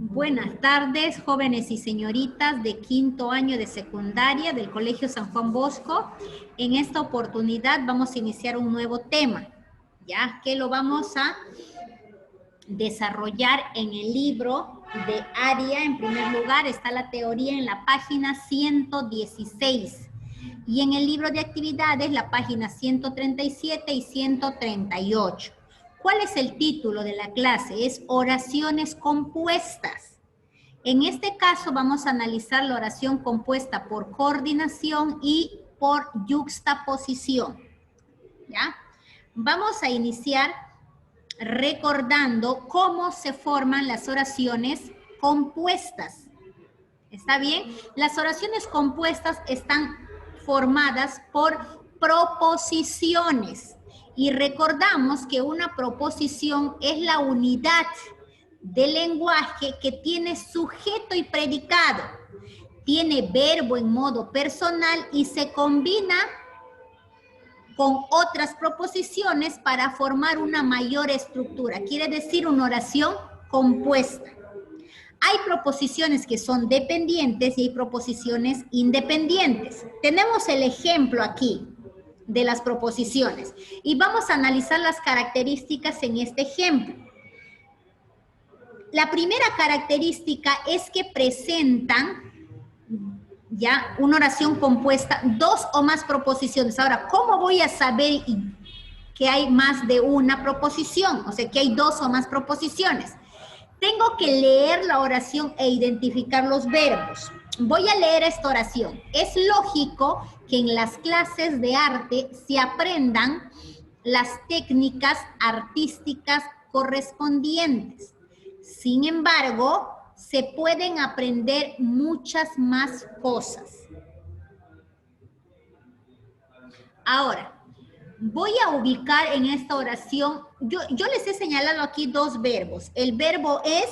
Buenas tardes, jóvenes y señoritas de quinto año de secundaria del Colegio San Juan Bosco. En esta oportunidad vamos a iniciar un nuevo tema, ya que lo vamos a desarrollar en el libro de ARIA. En primer lugar está la teoría en la página 116 y en el libro de actividades la página 137 y 138. ¿Cuál es el título de la clase? Es oraciones compuestas. En este caso vamos a analizar la oración compuesta por coordinación y por yuxtaposición. ¿Ya? Vamos a iniciar recordando cómo se forman las oraciones compuestas. ¿Está bien? Las oraciones compuestas están formadas por proposiciones. Y recordamos que una proposición es la unidad del lenguaje que tiene sujeto y predicado. Tiene verbo en modo personal y se combina con otras proposiciones para formar una mayor estructura. Quiere decir una oración compuesta. Hay proposiciones que son dependientes y hay proposiciones independientes. Tenemos el ejemplo aquí de las proposiciones y vamos a analizar las características en este ejemplo. La primera característica es que presentan ya una oración compuesta, dos o más proposiciones. Ahora, ¿cómo voy a saber que hay más de una proposición? O sea, que hay dos o más proposiciones. Tengo que leer la oración e identificar los verbos. Voy a leer esta oración. Es lógico que en las clases de arte se aprendan las técnicas artísticas correspondientes. Sin embargo, se pueden aprender muchas más cosas. Ahora, voy a ubicar en esta oración, yo les he señalado aquí dos verbos, el verbo es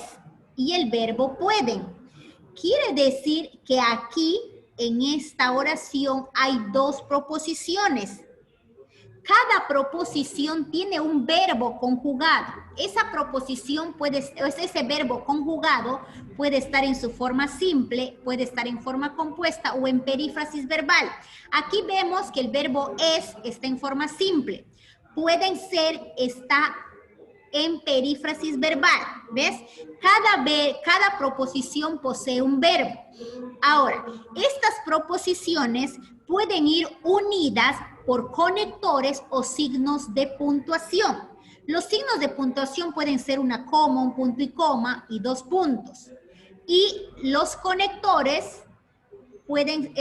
y el verbo pueden. Quiere decir que aquí, en esta oración, hay dos proposiciones. Cada proposición tiene un verbo conjugado. Esa proposición ese verbo conjugado puede estar en su forma simple, puede estar en forma compuesta o en perífrasis verbal. Aquí vemos que el verbo es está en forma simple. Pueden ser, está en perífrasis verbal. ¿Ves? Cada proposición posee un verbo. Ahora, estas proposiciones pueden ir unidas por conectores o signos de puntuación. Los signos de puntuación pueden ser una coma, un punto y coma y dos puntos. Y los conectores pueden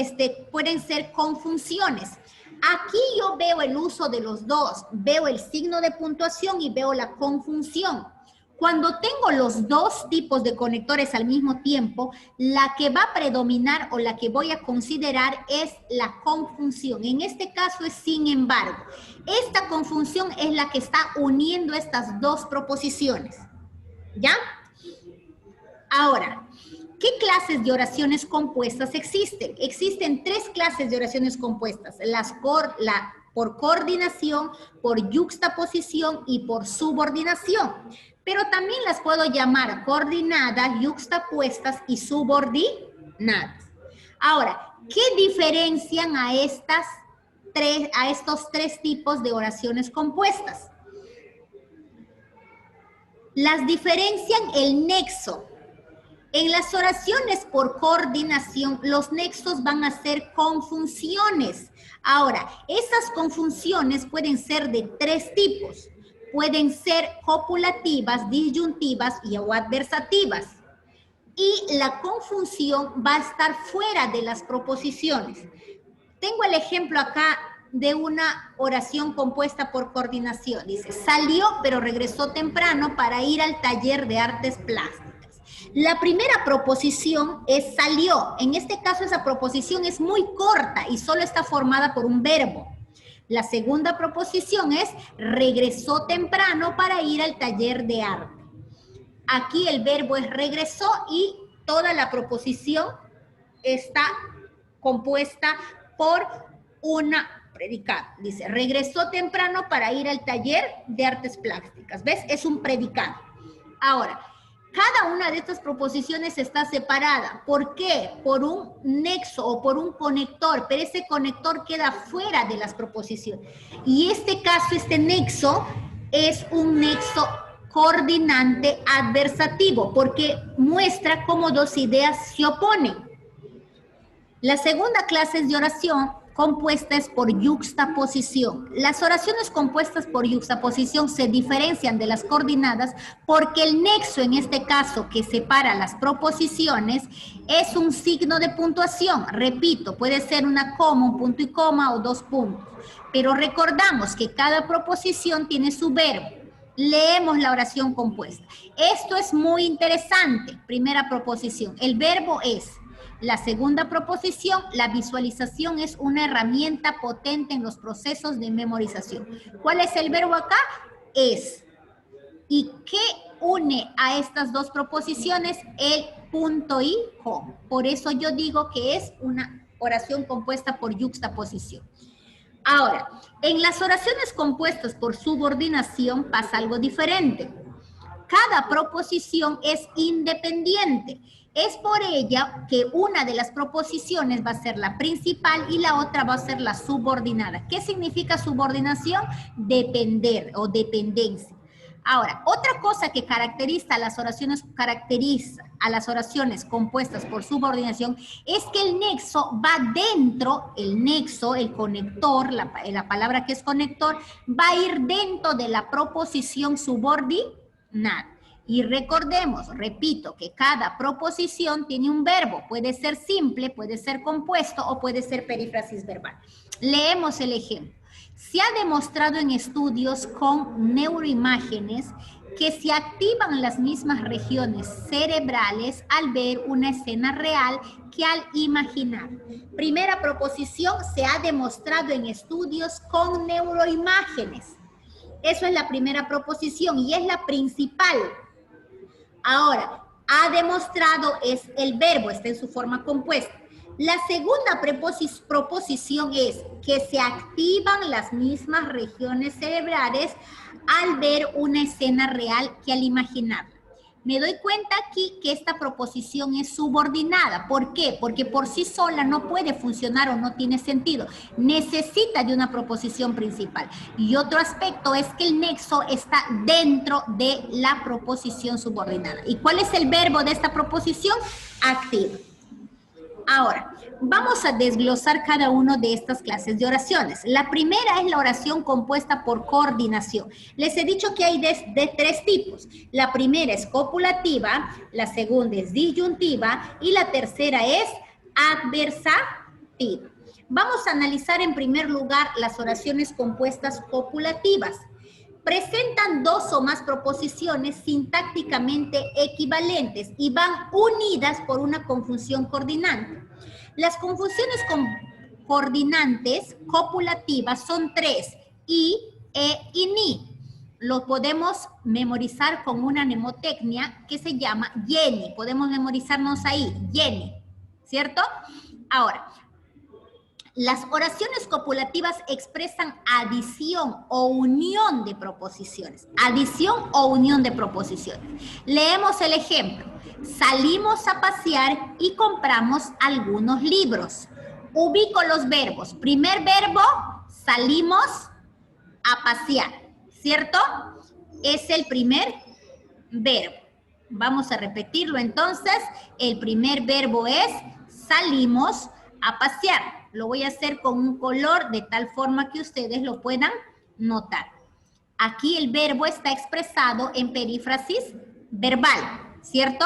ser conjunciones. Aquí yo veo el uso de los dos. Veo el signo de puntuación y veo la conjunción. Cuando tengo los dos tipos de conectores al mismo tiempo, la que va a predominar o la que voy a considerar es la conjunción. En este caso es sin embargo. Esta conjunción es la que está uniendo estas dos proposiciones. ¿Ya? Ahora, ¿qué clases de oraciones compuestas existen? Existen tres clases de oraciones compuestas. Por coordinación, por yuxtaposición y por subordinación. Pero también las puedo llamar coordinadas, yuxtapuestas y subordinadas. Ahora, ¿qué diferencian a estos tres tipos de oraciones compuestas? Las diferencian el nexo. En las oraciones por coordinación, los nexos van a ser conjunciones. Ahora, esas conjunciones pueden ser de tres tipos. Pueden ser copulativas, disyuntivas o adversativas. Y la conjunción va a estar fuera de las proposiciones. Tengo el ejemplo acá de una oración compuesta por coordinación. Dice, salió pero regresó temprano para ir al taller de artes plásticas. La primera proposición es salió. En este caso esa proposición es muy corta y solo está formada por un verbo. La segunda proposición es regresó temprano para ir al taller de arte. Aquí el verbo es regresó y toda la proposición está compuesta por una predicado. Dice, regresó temprano para ir al taller de artes plásticas. ¿Ves? Es un predicado. Ahora, Cada una de estas proposiciones está separada. ¿Por qué? Por un nexo o por un conector, pero ese conector queda fuera de las proposiciones. Y este caso, este nexo, es un nexo coordinante adversativo, porque muestra cómo dos ideas se oponen. La segunda clase es de oración compuestas por yuxtaposición. Las oraciones compuestas por yuxtaposición se diferencian de las coordinadas porque el nexo, en este caso, que separa las proposiciones, es un signo de puntuación. Repito, puede ser una coma, un punto y coma o dos puntos. Pero recordamos que cada proposición tiene su verbo. Leemos la oración compuesta. Esto es muy interesante. Primera proposición. El verbo es. La segunda proposición, la visualización es una herramienta potente en los procesos de memorización. ¿Cuál es el verbo acá? Es. ¿Y qué une a estas dos proposiciones? El punto y coma. Por eso yo digo que es una oración compuesta por yuxtaposición. Ahora, en las oraciones compuestas por subordinación pasa algo diferente. Cada proposición es independiente. Es por ella que una de las proposiciones va a ser la principal y la otra va a ser la subordinada. ¿Qué significa subordinación? Depender o dependencia. Ahora, otra cosa que caracteriza a las oraciones compuestas por subordinación es que el nexo va dentro, el nexo, el conector, la palabra que es conector, va a ir dentro de la proposición subordinada. Y recordemos, repito, que cada proposición tiene un verbo. Puede ser simple, puede ser compuesto o puede ser perífrasis verbal. Leemos el ejemplo. Se ha demostrado en estudios con neuroimágenes que se activan las mismas regiones cerebrales al ver una escena real que al imaginar. Primera proposición, se ha demostrado en estudios con neuroimágenes. Eso es la primera proposición y es la principal. Ahora, ha demostrado es el verbo, está en su forma compuesta. La segunda proposición es que se activan las mismas regiones cerebrales al ver una escena real que al imaginarla. Me doy cuenta aquí que esta proposición es subordinada. ¿Por qué? Porque por sí sola no puede funcionar o no tiene sentido. Necesita de una proposición principal. Y otro aspecto es que el nexo está dentro de la proposición subordinada. ¿Y cuál es el verbo de esta proposición? Activa. Ahora, vamos a desglosar cada una de estas clases de oraciones. La primera es la oración compuesta por coordinación. Les he dicho que hay de tres tipos. La primera es copulativa, la segunda es disyuntiva y la tercera es adversativa. Vamos a analizar en primer lugar las oraciones compuestas copulativas. Presentan dos o más proposiciones sintácticamente equivalentes y van unidas por una conjunción coordinante. Las conjunciones coordinantes copulativas son tres, i, e y ni. Lo podemos memorizar con una mnemotecnia que se llama Jenny. Podemos memorizarnos ahí, Jenny, ¿cierto? Ahora, las oraciones copulativas expresan adición o unión de proposiciones. Adición o unión de proposiciones. Leemos el ejemplo. Salimos a pasear y compramos algunos libros. Ubico los verbos. Primer verbo, salimos a pasear, ¿cierto? Es el primer verbo. Vamos a repetirlo entonces. El primer verbo es salimos a pasear. Lo voy a hacer con un color de tal forma que ustedes lo puedan notar. Aquí el verbo está expresado en perífrasis verbal, ¿cierto?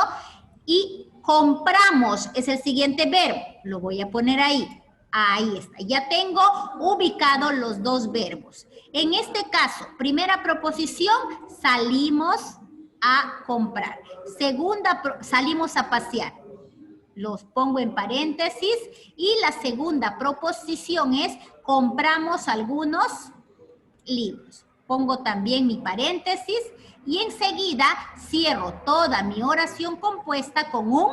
Y compramos es el siguiente verbo. Lo voy a poner ahí. Ahí está. Ya tengo ubicados los dos verbos. En este caso, primera proposición, salimos a comprar. Segunda, salimos a pasear. Los pongo en paréntesis y la segunda proposición es compramos algunos libros. Pongo también mi paréntesis y enseguida cierro toda mi oración compuesta con un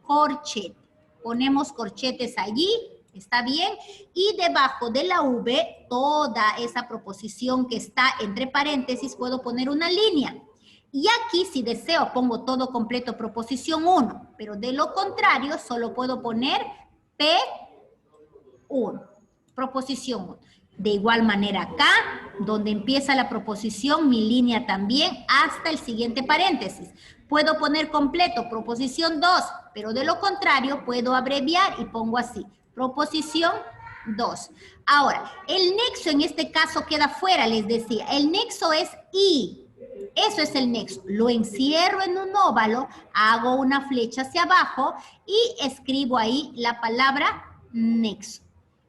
corchete. Ponemos corchetes allí, ¿está bien? Y debajo de la V, toda esa proposición que está entre paréntesis, puedo poner una línea. Y aquí, si deseo, pongo todo completo proposición 1, pero de lo contrario, solo puedo poner P1, proposición 1. De igual manera acá, donde empieza la proposición, mi línea también, hasta el siguiente paréntesis. Puedo poner completo proposición 2, pero de lo contrario, puedo abreviar y pongo así, proposición 2. Ahora, el nexo en este caso queda fuera, les decía. El nexo es y. Eso es el nexo. Lo encierro en un óvalo, hago una flecha hacia abajo y escribo ahí la palabra nexo.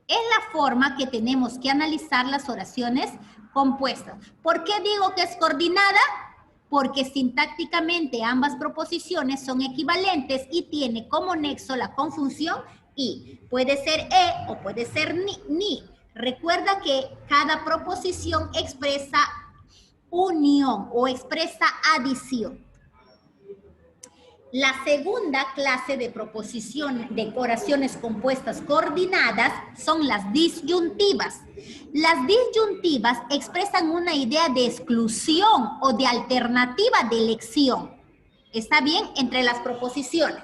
Es la forma que tenemos que analizar las oraciones compuestas. ¿Por qué digo que es coordinada? Porque sintácticamente ambas proposiciones son equivalentes y tiene como nexo la conjunción y. Puede ser o puede ser ni. Recuerda que cada proposición expresa unión o expresa adición. La segunda clase de proposiciones, de oraciones compuestas coordinadas, son las disyuntivas. Las disyuntivas expresan una idea de exclusión o de alternativa de elección. ¿Está bien? Entre las proposiciones.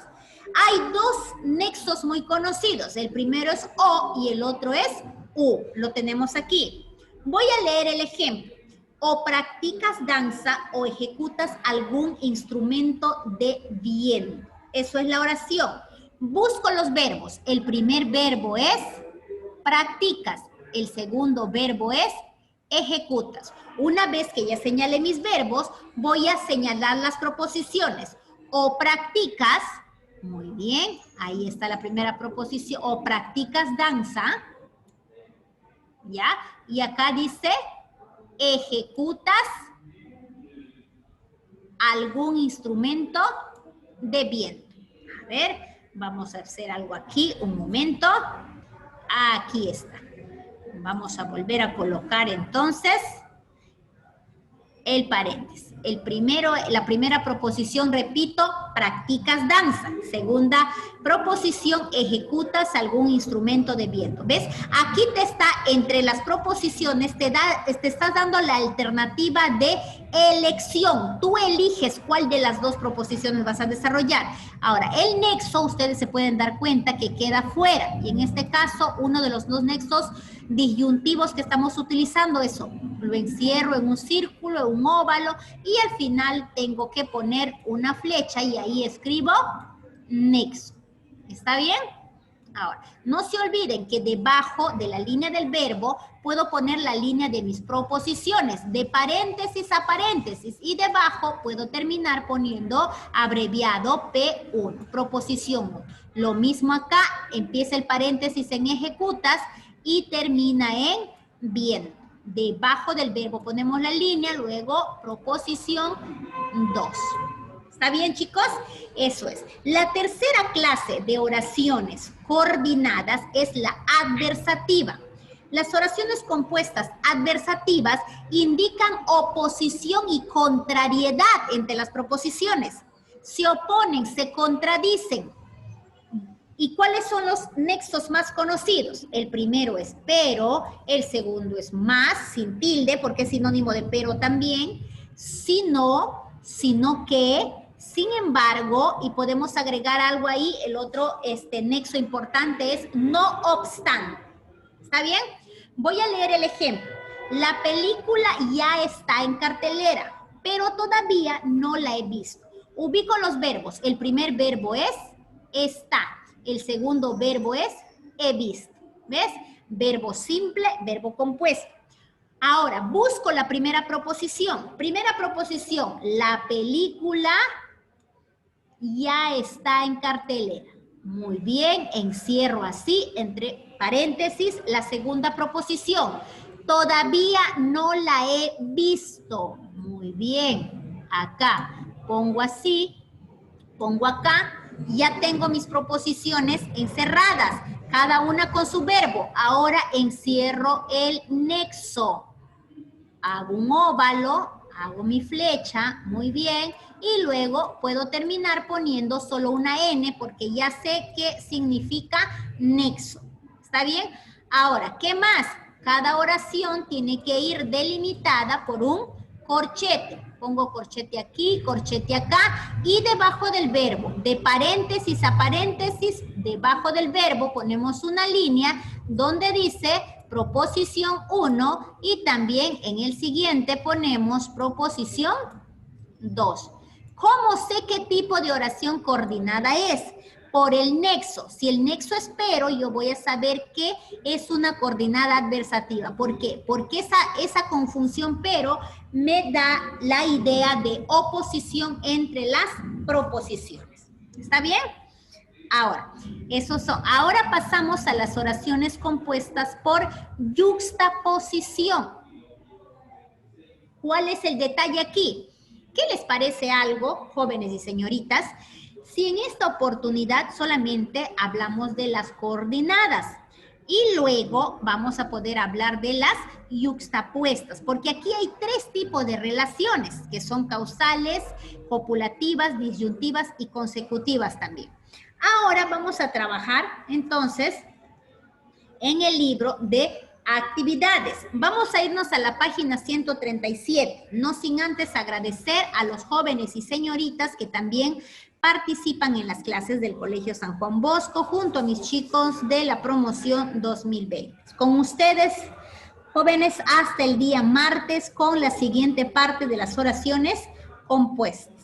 Hay dos nexos muy conocidos. El primero es O y el otro es U. Lo tenemos aquí. Voy a leer el ejemplo. O practicas danza o ejecutas algún instrumento de viento. Eso es la oración. Busco los verbos. El primer verbo es practicas. El segundo verbo es ejecutas. Una vez que ya señalé mis verbos, voy a señalar las proposiciones. O practicas, muy bien, ahí está la primera proposición. O practicas danza, ¿ya? Y acá dice ejecutas algún instrumento de viento. A ver, vamos a hacer algo aquí, un momento. Aquí está. Vamos a volver a colocar entonces el paréntesis. La primera proposición, repito, practicas danza. Segunda proposición, ejecutas algún instrumento de viento. ¿Ves? Aquí te está, entre las proposiciones, te estás dando la alternativa de elección. Tú eliges cuál de las dos proposiciones vas a desarrollar. Ahora, el nexo, ustedes se pueden dar cuenta que queda fuera. Y en este caso, uno de los dos nexos disyuntivos que estamos utilizando es lo encierro en un círculo, en un óvalo, y al final tengo que poner una flecha y ahí escribo nexo. ¿Está bien? Ahora, no se olviden que debajo de la línea del verbo puedo poner la línea de mis proposiciones, de paréntesis a paréntesis, y debajo puedo terminar poniendo abreviado P1, proposición 1. Lo mismo acá, empieza el paréntesis en ejecutas y termina en bien. Debajo del verbo ponemos la línea, luego proposición 2. ¿Está bien, chicos? Eso es. La tercera clase de oraciones coordinadas es la adversativa. Las oraciones compuestas adversativas indican oposición y contrariedad entre las proposiciones. Se oponen, se contradicen. ¿Y cuáles son los nexos más conocidos? El primero es pero, el segundo es más, sin tilde, porque es sinónimo de pero también, sino que, sin embargo, y podemos agregar algo ahí, el otro nexo importante es no obstante. ¿Está bien? Voy a leer el ejemplo. La película ya está en cartelera, pero todavía no la he visto. Ubico los verbos. El primer verbo es está. El segundo verbo es he visto. ¿Ves? Verbo simple, verbo compuesto. Ahora, busco la primera proposición. Primera proposición, la película ya está en cartelera. Muy bien, encierro así, entre paréntesis, la segunda proposición. Todavía no la he visto. Muy bien, acá pongo así, pongo acá. Ya tengo mis proposiciones encerradas, cada una con su verbo. Ahora encierro el nexo. Hago un óvalo, hago mi flecha, muy bien, y luego puedo terminar poniendo solo una N porque ya sé qué significa nexo. ¿Está bien? Ahora, ¿qué más? Cada oración tiene que ir delimitada por un corchete. pongo corchete aquí, corchete acá, y debajo del verbo, de paréntesis a paréntesis, debajo del verbo ponemos una línea donde dice proposición 1 y también en el siguiente ponemos proposición 2. ¿Cómo sé qué tipo de oración coordinada es? Por el nexo. Si el nexo es pero, yo voy a saber que es una coordinada adversativa. ¿Por qué? Porque esa conjunción pero me da la idea de oposición entre las proposiciones. ¿Está bien? Ahora, ahora pasamos a las oraciones compuestas por yuxtaposición. ¿Cuál es el detalle aquí? ¿Qué les parece algo, jóvenes y señoritas, si en esta oportunidad solamente hablamos de las coordinadas y luego vamos a poder hablar de las yuxtapuestas? Porque aquí hay 3 tipos de relaciones, que son causales, copulativas, disyuntivas y consecutivas también. Ahora vamos a trabajar, entonces, en el libro de actividades. Vamos a irnos a la página 137, no sin antes agradecer a los jóvenes y señoritas que también participan en las clases del Colegio San Juan Bosco junto a mis chicos de la promoción 2020. Con ustedes, jóvenes, hasta el día martes con la siguiente parte de las oraciones compuestas.